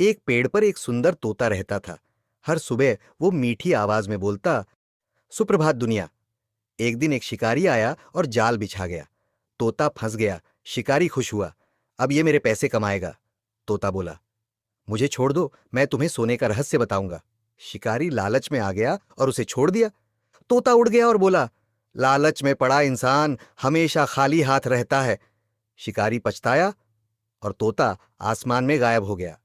एक पेड़ पर एक सुंदर तोता रहता था। हर सुबह वो मीठी आवाज में बोलता, सुप्रभात दुनिया। एक दिन एक शिकारी आया और जाल बिछा गया। तोता फंस गया। शिकारी खुश हुआ। अब ये मेरे पैसे कमाएगा। तोता बोला, मुझे छोड़ दो, मैं तुम्हें सोने का रहस्य बताऊंगा। शिकारी लालच में आ गया और उसे छोड़ दिया। तोता उड़ गया और बोला, लालच में पड़ा इंसान हमेशा खाली हाथ रहता है। शिकारी पछताया और तोता आसमान में गायब हो गया।